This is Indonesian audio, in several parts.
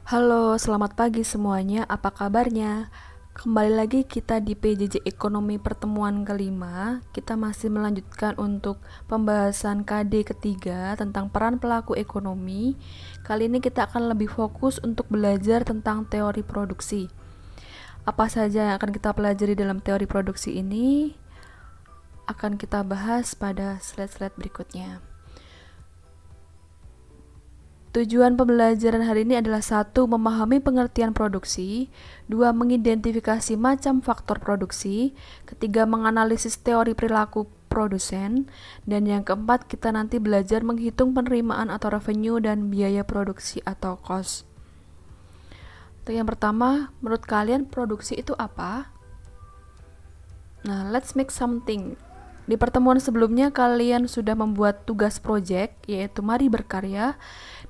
Halo, selamat pagi semuanya. Apa kabarnya? Kembali lagi kita di PJJ Ekonomi pertemuan kelima. Kita masih melanjutkan untuk pembahasan KD ketiga tentang peran pelaku ekonomi. Kali ini kita akan lebih fokus untuk belajar tentang teori produksi. Apa saja yang akan kita pelajari dalam teori produksi ini akan kita bahas pada slide-slide berikutnya. Tujuan pembelajaran hari ini adalah 1. Memahami pengertian produksi, 2. Mengidentifikasi macam faktor produksi, ketiga menganalisis teori perilaku produsen, dan yang keempat kita nanti belajar menghitung penerimaan atau revenue dan biaya produksi atau cost. Untuk yang pertama, menurut kalian produksi itu apa? Nah, let's make something. Di pertemuan sebelumnya kalian sudah membuat tugas project, yaitu mari berkarya.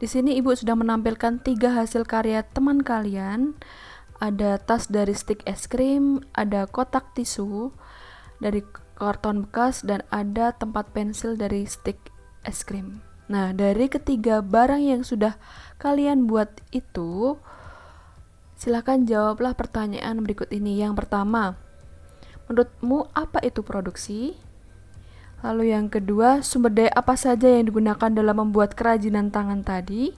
Di sini ibu sudah menampilkan 3 hasil karya teman kalian. Ada tas dari stick es krim, ada kotak tisu dari karton bekas, dan ada tempat pensil dari stick es krim. Nah, dari ketiga barang yang sudah kalian buat itu, silakan jawablah pertanyaan berikut ini. Yang pertama, menurutmu apa itu produksi? Lalu yang kedua, sumber daya apa saja yang digunakan dalam membuat kerajinan tangan tadi?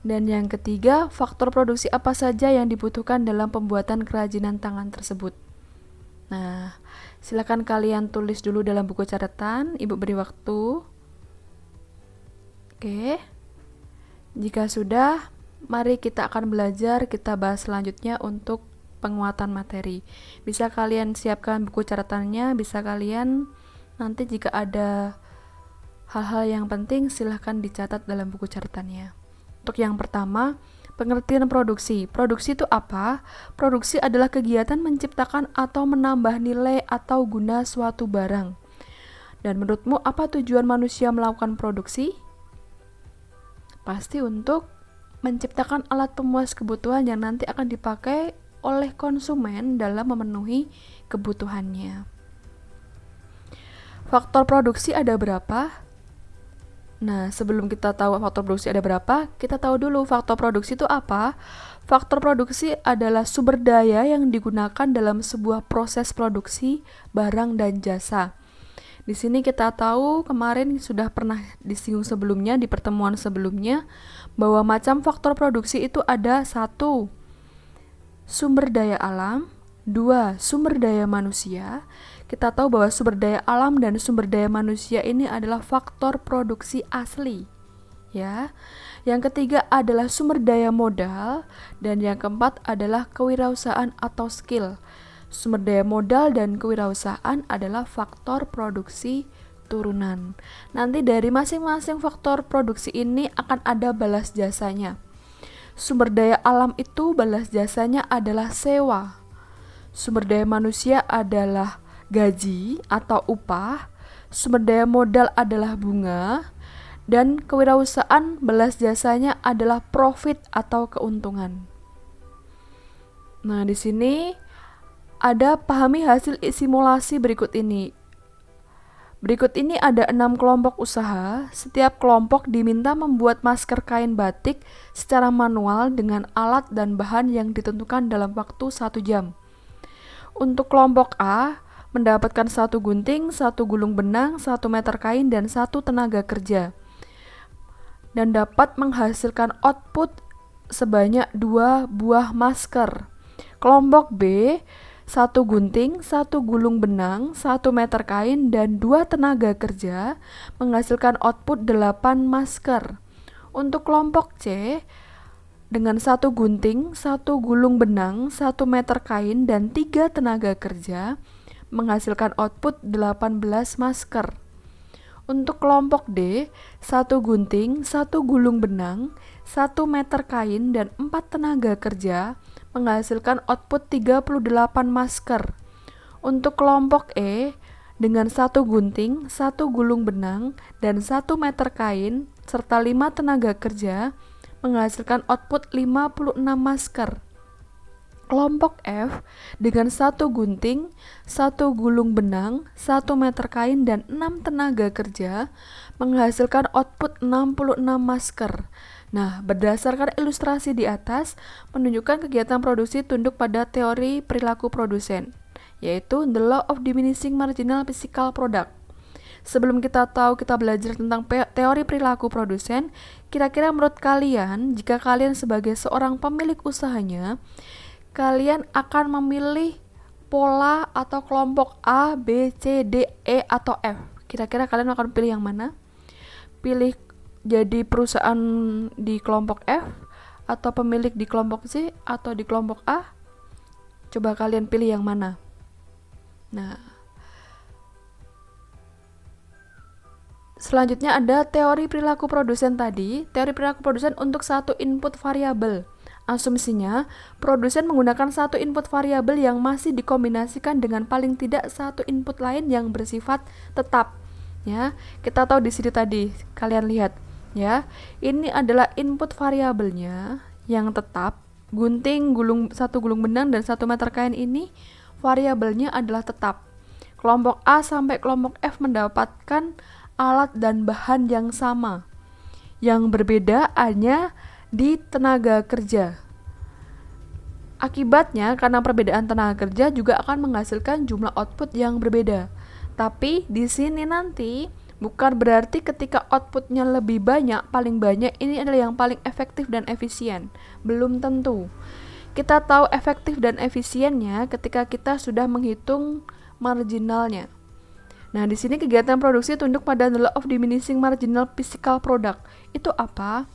Dan yang ketiga, faktor produksi apa saja yang dibutuhkan dalam pembuatan kerajinan tangan tersebut? Nah, silakan kalian tulis dulu dalam buku catatan, ibu beri waktu. Oke. Jika sudah, mari kita akan belajar, kita bahas selanjutnya untuk penguatan materi. Bisa kalian siapkan buku catatannya, bisa kalian nanti jika ada hal-hal yang penting silahkan dicatat dalam buku catatannya. Untuk yang pertama, pengertian produksi. Produksi itu apa? Produksi adalah kegiatan menciptakan atau menambah nilai atau guna suatu barang. Dan menurutmu apa tujuan manusia melakukan produksi? Pasti untuk menciptakan alat pemuas kebutuhan yang nanti akan dipakai oleh konsumen dalam memenuhi kebutuhannya. Faktor produksi ada berapa? Nah, sebelum kita tahu faktor produksi ada berapa, kita tahu dulu faktor produksi itu apa. Faktor produksi adalah sumber daya yang digunakan dalam sebuah proses produksi barang dan jasa. Di sini kita tahu kemarin sudah pernah disinggung sebelumnya di pertemuan sebelumnya bahwa macam faktor produksi itu ada 1. Sumber daya alam, 2. Sumber daya manusia. Kita tahu bahwa sumber daya alam dan sumber daya manusia ini adalah faktor produksi asli. Ya. Yang ketiga adalah sumber daya modal dan yang keempat adalah kewirausahaan atau skill. Sumber daya modal dan kewirausahaan adalah faktor produksi turunan. Nanti dari masing-masing faktor produksi ini akan ada balas jasanya. Sumber daya alam itu balas jasanya adalah sewa. Sumber daya manusia adalah gaji atau upah, sumber daya modal adalah bunga, dan kewirausahaan balas jasanya adalah profit atau keuntungan. Nah, di sini ada pahami hasil simulasi berikut ini. Berikut ini ada 6 kelompok usaha. Setiap kelompok diminta membuat masker kain batik secara manual dengan alat dan bahan yang ditentukan dalam waktu 1 jam. Untuk kelompok A, mendapatkan 1 gunting, 1 gulung benang, 1 meter kain, dan 1 tenaga kerja. Dan dapat menghasilkan output sebanyak 2 buah masker. Kelompok B, 1 gunting, 1 gulung benang, 1 meter kain, dan 2 tenaga kerja menghasilkan output 8 masker. Untuk kelompok C, dengan 1 gunting, 1 gulung benang, 1 meter kain, dan 3 tenaga kerja menghasilkan output 18 masker. Untuk kelompok D, 1 gunting, 1 gulung benang, 1 meter kain, dan 4 tenaga kerja menghasilkan output 38 masker. Untuk kelompok E, dengan 1 gunting, 1 gulung benang, dan 1 meter kain, serta 5 tenaga kerja menghasilkan output 56 masker. Kelompok F dengan 1 gunting, 1 gulung benang, 1 meter kain, dan 6 tenaga kerja menghasilkan output 66 masker. Nah, berdasarkan ilustrasi di atas, menunjukkan kegiatan produksi tunduk pada teori perilaku produsen, yaitu the law of diminishing marginal physical product. Sebelum kita belajar tentang teori perilaku produsen, kira-kira menurut kalian, jika kalian sebagai seorang pemilik usahanya, kalian akan memilih pola atau kelompok A, B, C, D, E, atau F. Kira-kira kalian akan pilih yang mana? Pilih jadi perusahaan di kelompok F, atau pemilik di kelompok C, atau di kelompok A? Coba kalian pilih yang mana? Nah, selanjutnya ada teori perilaku produsen tadi. Teori perilaku produsen untuk satu input variabel. Asumsinya, produsen menggunakan satu input variabel yang masih dikombinasikan dengan paling tidak satu input lain yang bersifat tetap. Ya, kita tahu di sini tadi, kalian lihat, ya. Ini adalah input variabelnya yang tetap. Gunting, satu gulung benang dan 1 meter kain ini variabelnya adalah tetap. Kelompok A sampai kelompok F mendapatkan alat dan bahan yang sama. Yang berbeda hanya di tenaga kerja. Akibatnya, karena perbedaan tenaga kerja juga akan menghasilkan jumlah output yang berbeda. Tapi di sini nanti bukan berarti ketika outputnya lebih banyak, paling banyak ini adalah yang paling efektif dan efisien. Belum tentu. Kita tahu efektif dan efisiennya ketika kita sudah menghitung marginalnya. Nah, di sini kegiatan produksi tunduk pada the law of diminishing marginal physical product. Itu apa?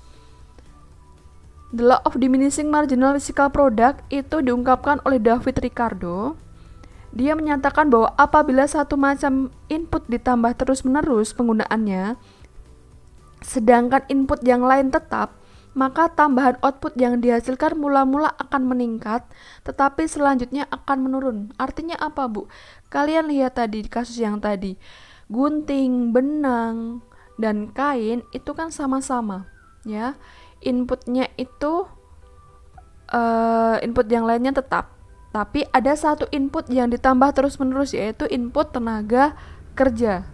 The law of diminishing marginal physical product itu diungkapkan oleh David Ricardo. Dia menyatakan bahwa apabila satu macam input ditambah terus-menerus penggunaannya, sedangkan input yang lain tetap, maka tambahan output yang dihasilkan mula-mula akan meningkat, tetapi selanjutnya akan menurun. Artinya apa, Bu? Kalian lihat tadi di kasus yang tadi, gunting, benang, dan kain itu kan sama-sama, ya. Inputnya itu input yang lainnya tetap, tapi ada satu input yang ditambah terus-menerus, yaitu input tenaga kerja,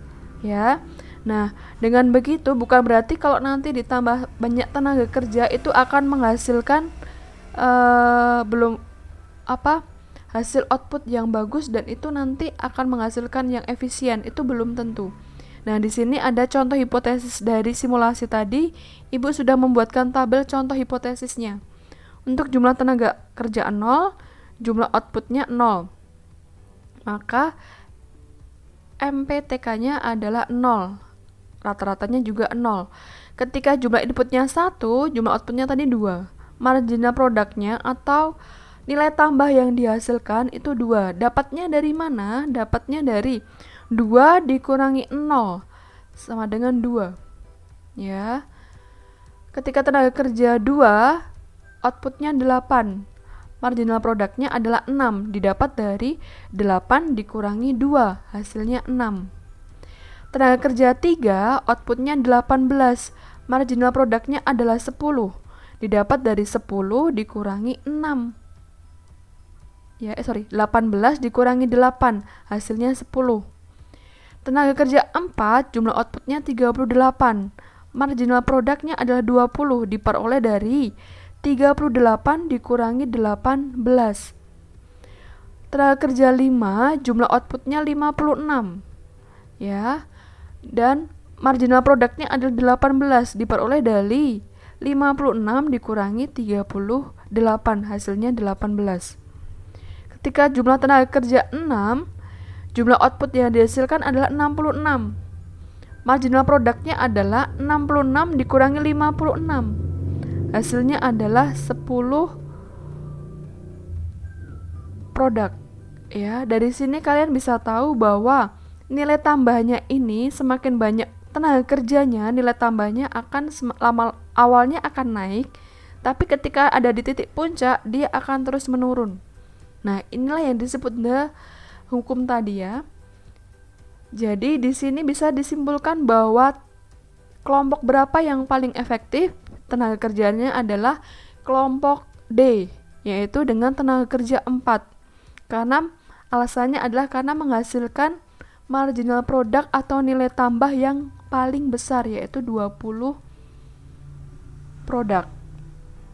ya. Nah, dengan begitu bukan berarti kalau nanti ditambah banyak tenaga kerja itu akan menghasilkan hasil output yang bagus dan itu nanti akan menghasilkan yang efisien, itu belum tentu. Nah, di sini ada contoh hipotesis dari simulasi tadi. Ibu sudah membuatkan tabel contoh hipotesisnya. Untuk jumlah tenaga kerja 0, jumlah outputnya 0. Maka MPTK-nya adalah 0. Rata-ratanya juga 0. Ketika jumlah inputnya 1, jumlah outputnya tadi 2. Marginal produknya atau nilai tambah yang dihasilkan itu 2. Dapatnya dari mana? Dapatnya dari 2 dikurangi 0 sama dengan 2. Ya. Ketika tenaga kerja 2, outputnya 8. Marginal produknya adalah 6, didapat dari 8 dikurangi 2, hasilnya 6. Tenaga kerja 3, outputnya 18. Marginal produknya adalah 10, didapat dari 10 dikurangi 6. 18 dikurangi 8, hasilnya 10. Tenaga kerja 4, jumlah outputnya 38. Marginal produknya adalah 20, diperoleh dari 38 dikurangi 18. Tenaga kerja 5, jumlah outputnya 56. Ya. Dan marginal produknya adalah 18, diperoleh dari 56 dikurangi 38, hasilnya 18. Ketika jumlah tenaga kerja 6, jumlah output yang dihasilkan adalah 66. Marginal produknya adalah 66 dikurangi 56. Hasilnya adalah 10 produk. Ya, dari sini kalian bisa tahu bahwa nilai tambahnya ini semakin banyak tenaga kerjanya, nilai tambahnya akan awalnya akan naik, tapi ketika ada di titik puncak dia akan terus menurun. Nah, inilah yang disebut hukum tadi ya. Jadi di sini bisa disimpulkan bahwa kelompok berapa yang paling efektif? Tenaga kerjanya adalah kelompok D. yaitu dengan tenaga kerja 4. Karena alasannya adalah karena menghasilkan marginal product atau nilai tambah yang paling besar, yaitu 20 produk.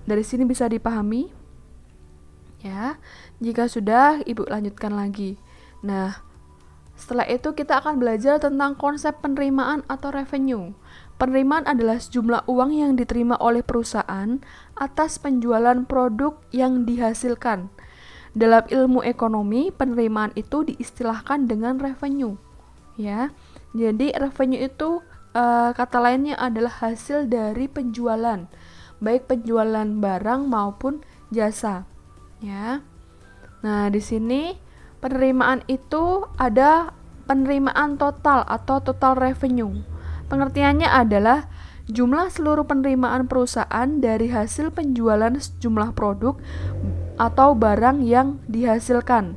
Dari sini bisa dipahami? Ya, jika sudah, Ibu lanjutkan lagi. Nah, setelah itu kita akan belajar tentang konsep penerimaan atau revenue. Penerimaan adalah sejumlah uang yang diterima oleh perusahaan atas penjualan produk yang dihasilkan. Dalam ilmu ekonomi, penerimaan itu diistilahkan dengan revenue. Ya, jadi revenue itu kata lainnya adalah hasil dari penjualan, baik penjualan barang maupun jasa. Ya. Nah, di sini penerimaan itu ada penerimaan total atau total revenue. Pengertiannya adalah jumlah seluruh penerimaan perusahaan dari hasil penjualan sejumlah produk atau barang yang dihasilkan.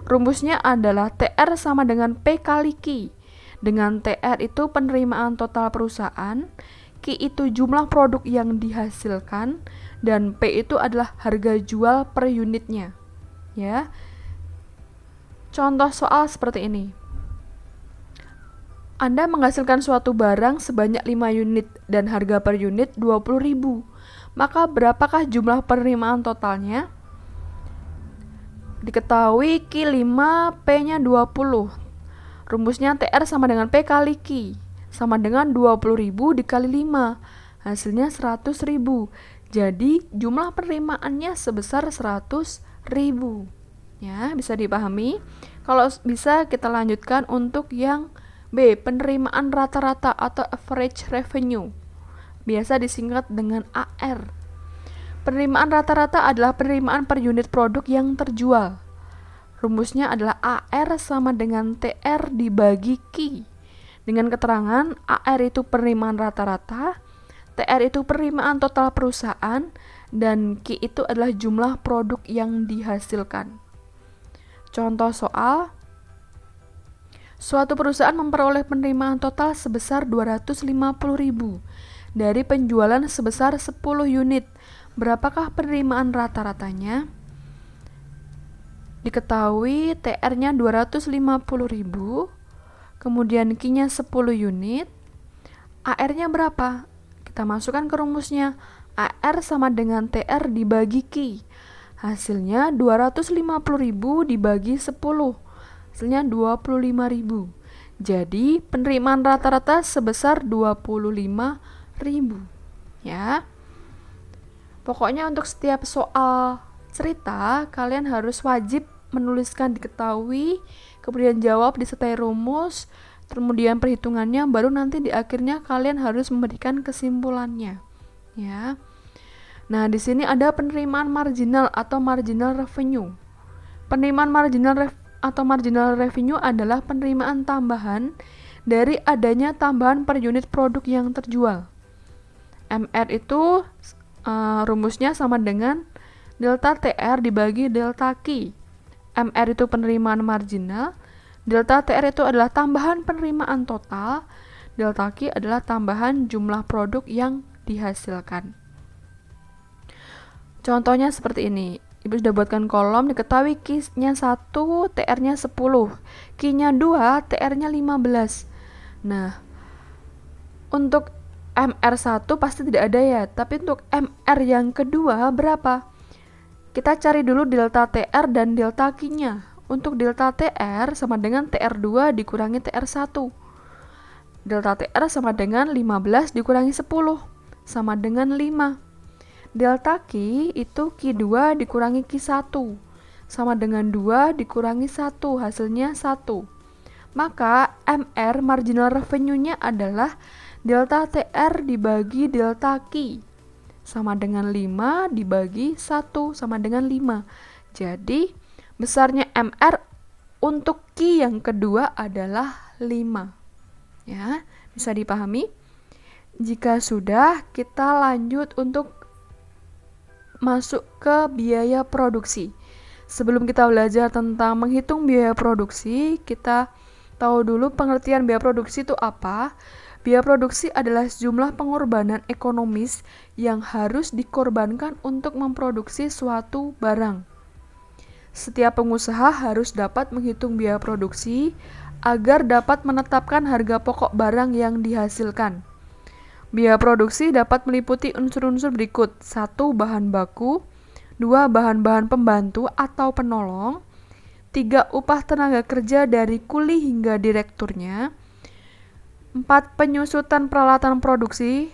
Rumusnya adalah TR sama dengan P kali Q. Dengan TR itu penerimaan total perusahaan, Q itu jumlah produk yang dihasilkan, dan P itu adalah harga jual per unitnya. Ya. Contoh soal seperti ini. Anda menghasilkan suatu barang sebanyak 5 unit dan harga per unit 20.000. Maka berapakah jumlah penerimaan totalnya? Diketahui Q5, P-nya 20. Rumusnya TR sama dengan P kali Q, sama dengan 20.000 dikali 5. Hasilnya 100.000. Jadi jumlah penerimaannya sebesar 100.000. Ya, bisa dipahami? Kalau bisa kita lanjutkan untuk yang B, penerimaan rata-rata atau average revenue. Biasa disingkat dengan AR. Penerimaan rata-rata adalah penerimaan per unit produk yang terjual. Rumusnya adalah AR sama dengan TR dibagi Q. Dengan keterangan AR itu penerimaan rata-rata, TR itu penerimaan total perusahaan, dan Q itu adalah jumlah produk yang dihasilkan. Contoh soal, suatu perusahaan memperoleh penerimaan total sebesar 250.000 dari penjualan sebesar 10 unit. Berapakah penerimaan rata-ratanya? Diketahui TR-nya 250.000, kemudian Q-nya 10 unit. AR-nya berapa? Kita masukkan ke rumusnya. AR sama dengan TR dibagi Q. Hasilnya 250.000 dibagi 10. Hasilnya 25.000. Jadi penerimaan rata-rata sebesar 25.000. Ya. Pokoknya untuk setiap soal cerita, kalian harus wajib menuliskan diketahui, kemudian jawab disertai rumus, kemudian perhitungannya, baru nanti di akhirnya kalian harus memberikan kesimpulannya. Ya. Nah, di sini ada penerimaan marginal atau marginal revenue. Penerimaan marginal atau marginal revenue adalah penerimaan tambahan dari adanya tambahan per unit produk yang terjual. MR itu rumusnya sama dengan delta TR dibagi delta Q. MR itu penerimaan marginal, delta TR itu adalah tambahan penerimaan total, delta Q adalah tambahan jumlah produk yang dihasilkan. Contohnya seperti ini. Ibu sudah buatkan kolom, diketahui Q-nya 1, TR-nya 10. Q-nya 2, TR-nya 15. Nah, untuk MR1 pasti tidak ada ya, tapi untuk MR yang kedua berapa? Kita cari dulu delta TR dan delta Q-nya. Untuk delta TR sama dengan TR2 dikurangi TR1. Delta TR sama dengan 15 dikurangi 10, sama dengan 5. Delta Q itu Q2 dikurangi Q1, sama dengan 2 dikurangi 1, hasilnya 1. Maka MR marginal revenue-nya adalah delta TR dibagi delta Q, sama dengan 5 dibagi 1, sama dengan 5. Jadi besarnya MR untuk Q yang kedua adalah 5. Ya, bisa dipahami? Jika sudah, kita lanjut untuk masuk ke biaya produksi. Sebelum kita belajar tentang menghitung biaya produksi, kita tahu dulu pengertian biaya produksi itu apa. Biaya produksi adalah sejumlah pengorbanan ekonomis yang harus dikorbankan untuk memproduksi suatu barang. Setiap pengusaha harus dapat menghitung biaya produksi agar dapat menetapkan harga pokok barang yang dihasilkan. Biaya produksi dapat meliputi unsur-unsur berikut: 1. Bahan baku, 2. Bahan-bahan pembantu atau penolong, 3. Upah tenaga kerja dari kuli hingga direkturnya, 4. Penyusutan peralatan produksi,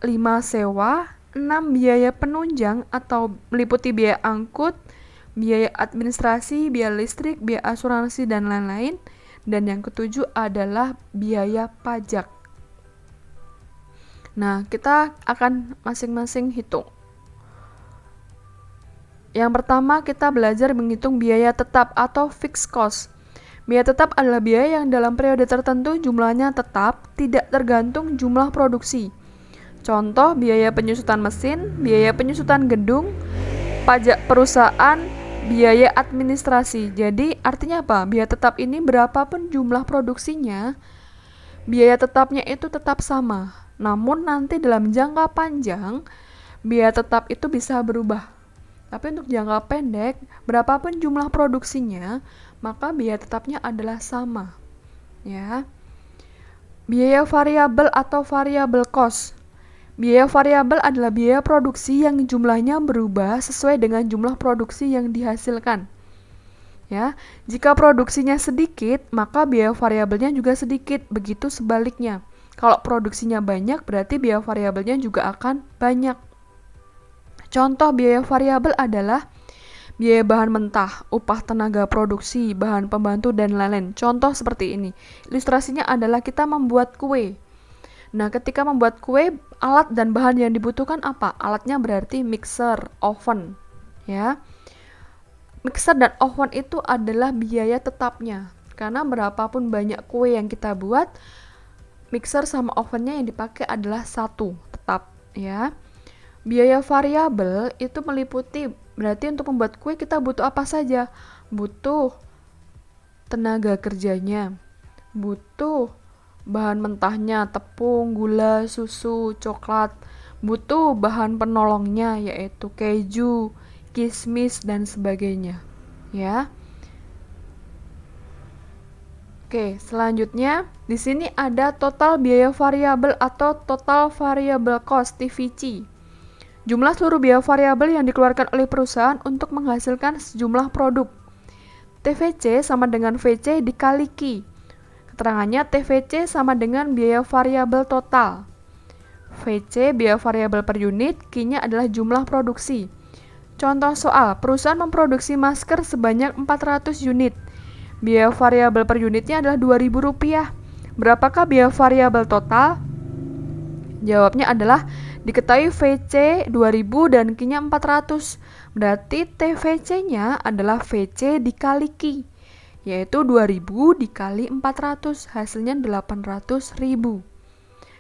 5. Sewa, 6. Biaya penunjang atau meliputi biaya angkut, biaya administrasi, biaya listrik, biaya asuransi, dan lain-lain. Dan yang ketujuh adalah biaya pajak. Nah, kita akan masing-masing hitung. Yang pertama, kita belajar menghitung biaya tetap atau fixed cost. Biaya tetap adalah biaya yang dalam periode tertentu jumlahnya tetap, tidak tergantung jumlah produksi. Contoh, biaya penyusutan mesin, biaya penyusutan gedung, pajak perusahaan, biaya administrasi. Jadi, artinya apa? Biaya tetap ini berapapun jumlah produksinya, biaya tetapnya itu tetap sama. Namun nanti dalam jangka panjang, biaya tetap itu bisa berubah. Tapi untuk jangka pendek, berapapun jumlah produksinya, maka biaya tetapnya adalah sama. Ya. Biaya variabel atau variable cost. Biaya variabel adalah biaya produksi yang jumlahnya berubah sesuai dengan jumlah produksi yang dihasilkan. Ya, jika produksinya sedikit, maka biaya variabelnya juga sedikit. Begitu sebaliknya. Kalau produksinya banyak, berarti biaya variabelnya juga akan banyak. Contoh biaya variabel adalah biaya bahan mentah, upah tenaga produksi, bahan pembantu, dan lain-lain. Contoh seperti ini. Ilustrasinya adalah kita membuat kue. Nah, ketika membuat kue, alat dan bahan yang dibutuhkan apa? Alatnya berarti mixer, oven. Ya. Mixer dan oven itu adalah biaya tetapnya. Karena berapapun banyak kue yang kita buat, mixer sama ovennya yang dipakai adalah satu, tetap. Ya. Biaya variabel itu meliputi, berarti untuk membuat kue kita butuh apa saja? Butuh tenaga kerjanya, butuh bahan mentahnya, tepung, gula, susu, coklat, butuh bahan penolongnya yaitu keju, kismis, dan sebagainya. Ya. Oke, selanjutnya di sini ada total biaya variabel atau total variable cost (TVC). Jumlah seluruh biaya variabel yang dikeluarkan oleh perusahaan untuk menghasilkan sejumlah produk. TVC sama dengan VC dikali Q. Keterangannya TVC sama dengan biaya variabel total. VC biaya variabel per unit, Q-nya adalah jumlah produksi. Contoh soal, perusahaan memproduksi masker sebanyak 400 unit. Biaya variabel per unitnya adalah Rp2.000. Berapakah biaya variabel total? Jawabnya adalah diketahui VC 2000 dan Q-nya 400. Berarti TVC-nya adalah VC dikali Q, yaitu 2000 dikali 400, hasilnya 800.000.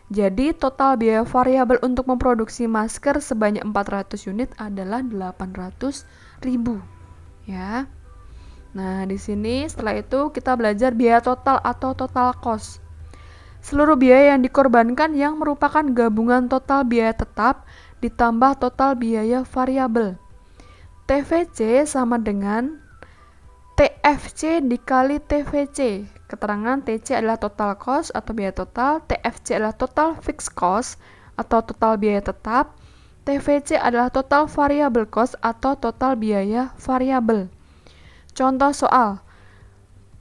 Jadi total biaya variabel untuk memproduksi masker sebanyak 400 unit adalah 800.000. Ya. Nah, di sini setelah itu kita belajar biaya total atau total cost. Seluruh biaya yang dikorbankan yang merupakan gabungan total biaya tetap ditambah total biaya variabel. TVC sama dengan TFC dikali TVC. Keterangan TC adalah total cost atau biaya total, TFC adalah total fixed cost atau total biaya tetap, TVC adalah total variable cost atau total biaya variabel. Contoh soal,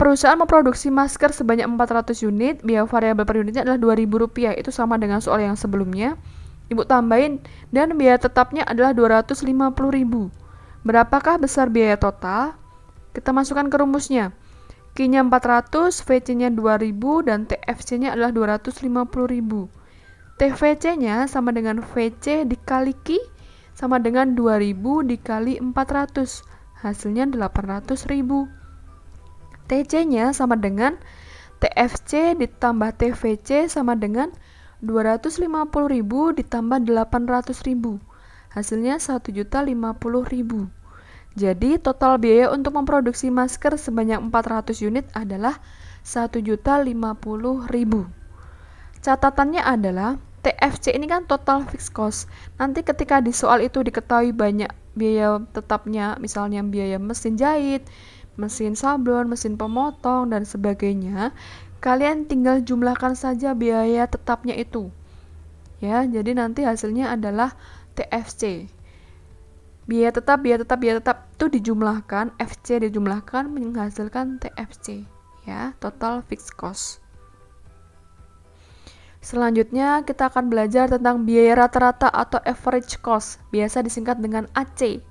perusahaan memproduksi masker sebanyak 400 unit, biaya variabel per unitnya adalah Rp2.000, itu sama dengan soal yang sebelumnya. Ibu tambahin, dan biaya tetapnya adalah Rp250.000. Berapakah besar biaya total? Kita masukkan ke rumusnya. Q-nya 400, VC-nya 2000, dan TFC-nya adalah 250.000. TVC-nya sama dengan VC dikali Q, sama dengan 2000 dikali 400, hasilnya 800.000. TC-nya sama dengan TFC ditambah TVC sama dengan 250.000 ditambah 800.000. Hasilnya 1.050.000. Jadi total biaya untuk memproduksi masker sebanyak 400 unit adalah 1.050.000. Catatannya adalah TFC ini kan total fixed cost. Nanti ketika di soal itu diketahui banyak biaya tetapnya, misalnya biaya mesin jahit, mesin sablon, mesin pemotong, dan sebagainya, kalian tinggal jumlahkan saja biaya tetapnya itu. Ya, jadi nanti hasilnya adalah TFC. Biaya tetap itu dijumlahkan, FC dijumlahkan menghasilkan TFC, ya, total fixed cost. Selanjutnya kita akan belajar tentang biaya rata-rata atau average cost, biasa disingkat dengan AC.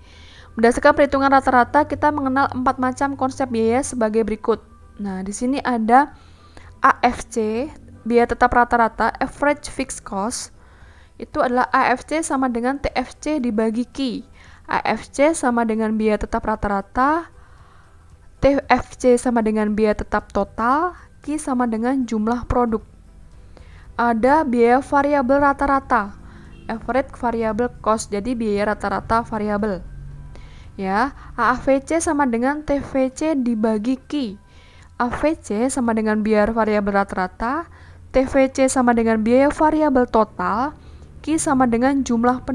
Berdasarkan perhitungan rata-rata, kita mengenal 4 macam konsep biaya sebagai berikut. Nah, di sini ada AFC, biaya tetap rata-rata, average fixed cost. Itu adalah AFC sama dengan TFC dibagi Q. AFC sama dengan biaya tetap rata-rata, TFC sama dengan biaya tetap total, Q sama dengan jumlah produk. Ada biaya variabel rata-rata, average variable cost, jadi biaya rata-rata variabel. Ya, AVC sama dengan TVC dibagi Q. AVC sama dengan biaya variabel rata-rata, TVC sama dengan biaya variabel total, Q sama dengan jumlah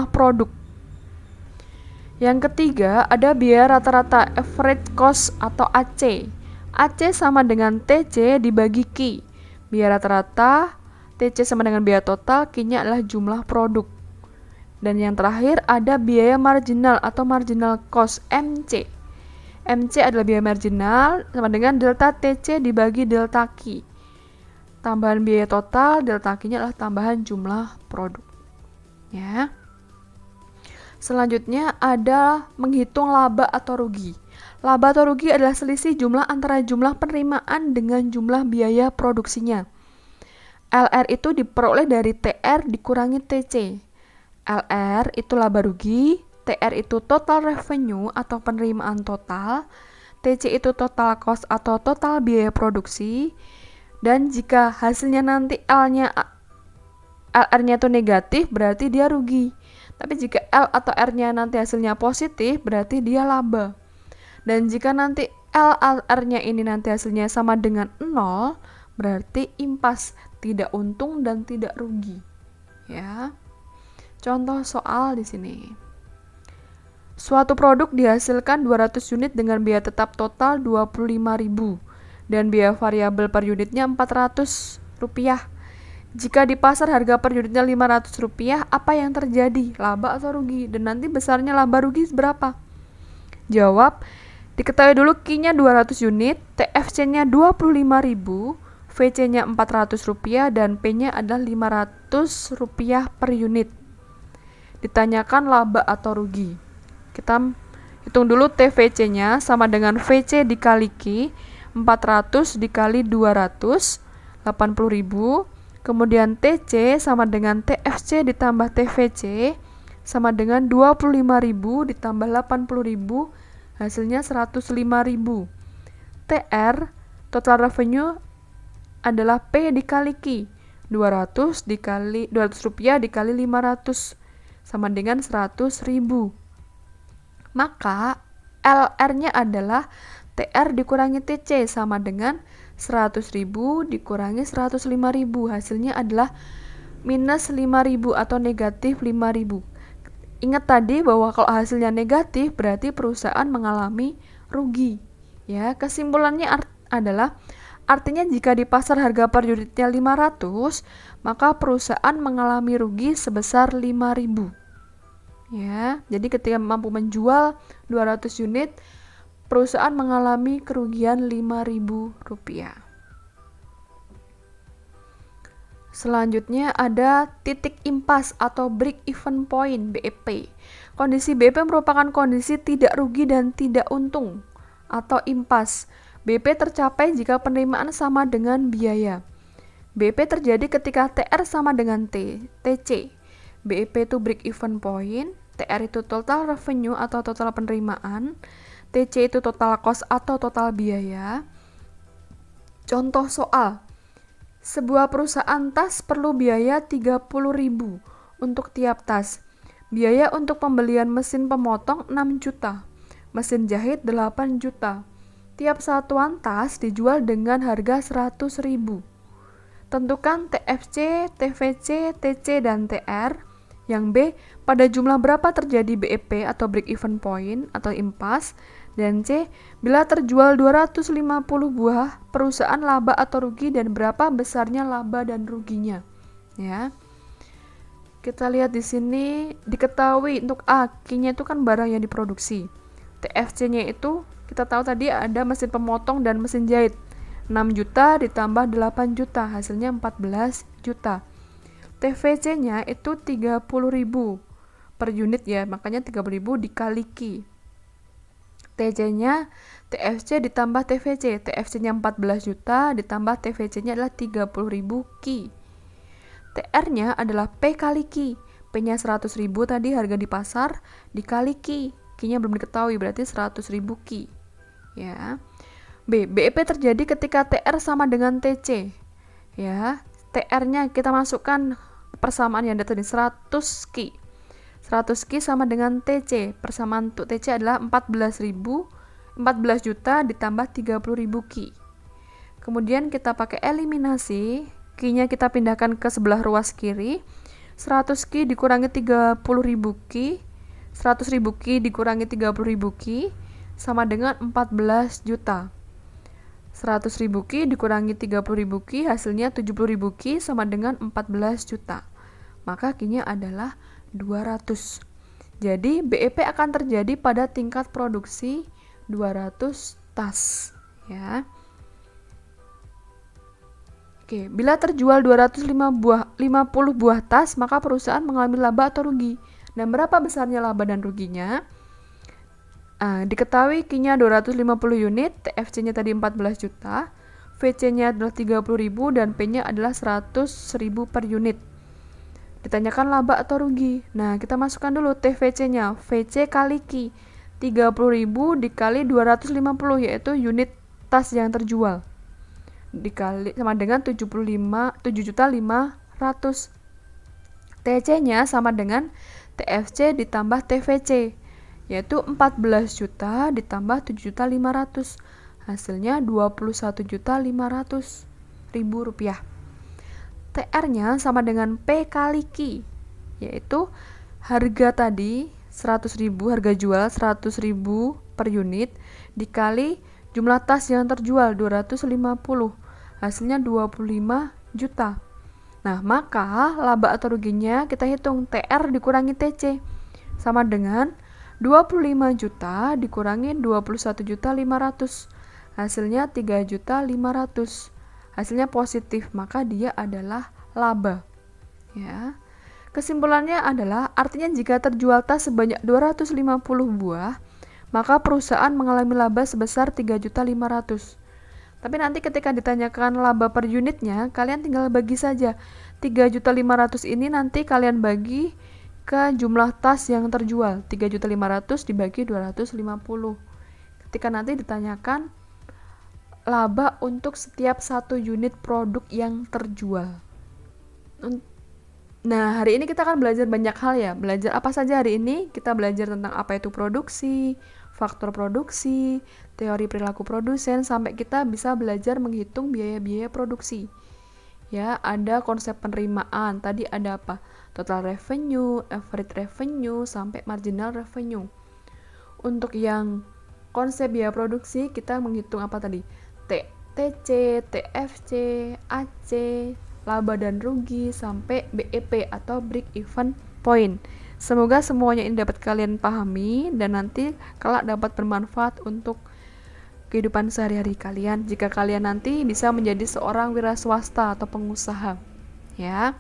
produk. Yang ketiga, ada biaya rata-rata average cost atau AC. AC sama dengan TC dibagi Q. Biaya rata-rata, TC sama dengan biaya total, Q-nya adalah jumlah produk. Dan yang terakhir ada biaya marginal atau marginal cost, MC. MC adalah biaya marginal sama dengan delta TC dibagi delta Q. Tambahan biaya total, delta Q-nya adalah tambahan jumlah produk. Ya. Selanjutnya ada menghitung laba atau rugi. Laba atau rugi adalah selisih jumlah antara jumlah penerimaan dengan jumlah biaya produksinya. LR itu diperoleh dari TR dikurangi TC. LR itu laba rugi, TR itu total revenue atau penerimaan total, TC itu total cost atau total biaya produksi, dan jika hasilnya nanti LR-nya itu negatif, berarti dia rugi. Tapi jika L atau R-nya nanti hasilnya positif, berarti dia laba. Dan jika nanti LR-nya ini nanti hasilnya sama dengan 0, berarti impas, tidak untung dan tidak rugi. Ya. Contoh soal di sini. Suatu produk dihasilkan 200 unit dengan biaya tetap total 25.000 dan biaya variabel per unitnya Rp400. Jika di pasar harga per unitnya Rp500, apa yang terjadi? Laba atau rugi? Dan nanti besarnya laba rugi berapa? Jawab, diketahui dulu Q-nya 200 unit, TFC-nya 25.000, VC-nya Rp400 dan P-nya adalah Rp500 per unit. Ditanyakan laba atau rugi. Kita hitung dulu TVC-nya sama dengan VC dikali Q, 400 dikali 200, 80.000. Kemudian TC sama dengan TFC ditambah TVC sama dengan 25.000 ditambah 80.000, hasilnya 105.000. TR, total revenue adalah P dikali Q, 200 rupiah dikali 500 sama dengan 100.000. Maka LR-nya adalah TR dikurangi TC sama dengan 100.000 dikurangi 105.000. Hasilnya adalah minus 5.000 atau negatif 5.000. Ingat tadi bahwa kalau hasilnya negatif berarti perusahaan mengalami rugi. Ya, kesimpulannya adalah artinya jika di pasar harga per unitnya 500, maka perusahaan mengalami rugi sebesar 5.000. Ya, jadi ketika mampu menjual 200 unit, perusahaan mengalami kerugian Rp5.000. Selanjutnya ada titik impas atau break even point, BEP. Kondisi BEP merupakan kondisi tidak rugi dan tidak untung atau impas. BEP tercapai jika penerimaan sama dengan biaya. BEP terjadi ketika TR sama dengan TC. BEP itu break even point, TR itu total revenue atau total penerimaan, TC itu total cost atau total biaya. Contoh soal. Sebuah perusahaan tas perlu biaya 30.000 untuk tiap tas. Biaya untuk pembelian mesin pemotong 6 juta. Mesin jahit 8 juta. Tiap satuan tas dijual dengan harga 100.000. Tentukan TFC, TVC, TC, dan TR. Yang B, pada jumlah berapa terjadi BEP atau break even point atau impas. Dan C, bila terjual 250 buah, perusahaan laba atau rugi dan berapa besarnya laba dan ruginya. Ya. Kita lihat di sini diketahui untuk A, Q-nya itu kan barang yang diproduksi. TFC-nya itu kita tahu tadi ada mesin pemotong dan mesin jahit. 6 juta ditambah 8 juta, hasilnya 14 juta. TVC-nya itu 30.000 per unit ya, makanya 30.000 dikali Q. TC-nya TFC ditambah TVC, TFC-nya 14 juta ditambah TVC-nya adalah 30.000 Q. TR-nya adalah P kali Q. P-nya 100.000 tadi harga di pasar dikali Q. Q-nya belum diketahui, berarti 100.000 Q. Ya. B, BEP terjadi ketika TR sama dengan TC. Ya, TR-nya kita masukkan persamaan yang tadi 100 Q. 100 Q sama dengan TC. Persamaan untuk TC adalah 14 juta ditambah 30.000 Q. Kemudian kita pakai eliminasi, Q-nya kita pindahkan ke sebelah ruas kiri. 100 Q dikurangi 30.000 Q. 100.000 Q dikurangi 30.000 Q sama dengan 14 juta. 100.000 Q dikurangi 30.000 Q hasilnya 70.000 Q sama dengan 14 juta. Maka Q-nya adalah 200. Jadi BEP akan terjadi pada tingkat produksi 200 tas. Ya. Oke, bila terjual 250 buah tas, maka perusahaan mengalami laba atau rugi. Dan berapa besarnya laba dan ruginya? Diketahui Q-nya 250 unit, TFC-nya tadi 14 juta, VC-nya adalah 30.000 dan P-nya adalah 100.000 per unit. Ditanyakan laba atau rugi. Nah, kita masukkan dulu TVC-nya, VC kali Q. 30.000 dikali 250 yaitu unit tas yang terjual. Dikali sama dengan 7.500. TC-nya sama dengan TFC ditambah TVC, yaitu 14 juta ditambah 7.500. Hasilnya 21.500.000 rupiah. TR-nya sama dengan P kali Q, yaitu harga tadi 100.000, harga jual 100.000 per unit dikali jumlah tas yang terjual 250. Hasilnya 25 juta. Nah, maka laba atau ruginya kita hitung TR dikurangi TC sama dengan 25 juta dikurangi 21.500. Hasilnya 3.500. Hasilnya positif, maka dia adalah laba. Ya. Kesimpulannya adalah artinya jika terjual tas sebanyak 250 buah, maka perusahaan mengalami laba sebesar 3.500. Tapi nanti ketika ditanyakan laba per unitnya, kalian tinggal bagi saja. 3.500 ini nanti kalian bagi ke jumlah tas yang terjual. 3.500 dibagi 250. Ketika nanti ditanyakan laba untuk setiap satu unit produk yang terjual. Nah, hari ini kita akan belajar banyak hal ya. Belajar apa saja hari ini? Kita belajar tentang apa itu produksi, faktor produksi, teori perilaku produsen, sampai kita bisa belajar menghitung biaya-biaya produksi. Ya, ada konsep penerimaan. Tadi ada apa? Total revenue, average revenue, sampai marginal revenue. Untuk yang konsep biaya produksi, kita menghitung apa tadi? TC, TFC, AC, laba dan rugi, sampai BEP atau break even point. Semoga semuanya ini dapat kalian pahami dan nanti kelak dapat bermanfaat untuk kehidupan sehari-hari kalian jika kalian nanti bisa menjadi seorang wira swasta atau pengusaha. Ya.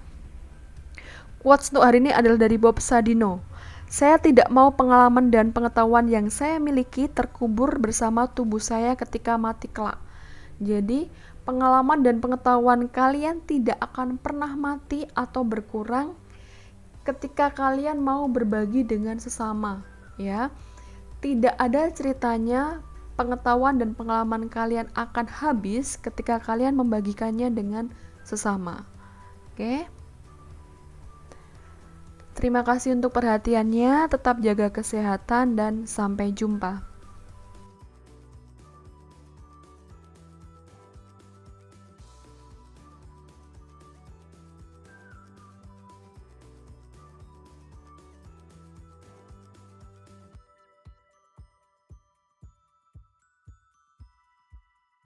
Quotes untuk hari ini adalah dari Bob Sadino. Saya tidak mau pengalaman dan pengetahuan yang saya miliki terkubur bersama tubuh saya ketika mati kelak. Jadi, pengalaman dan pengetahuan kalian tidak akan pernah mati atau berkurang ketika kalian mau berbagi dengan sesama, ya. Tidak ada ceritanya pengetahuan dan pengalaman kalian akan habis ketika kalian membagikannya dengan sesama. Oke? Terima kasih untuk perhatiannya, tetap jaga kesehatan dan sampai jumpa.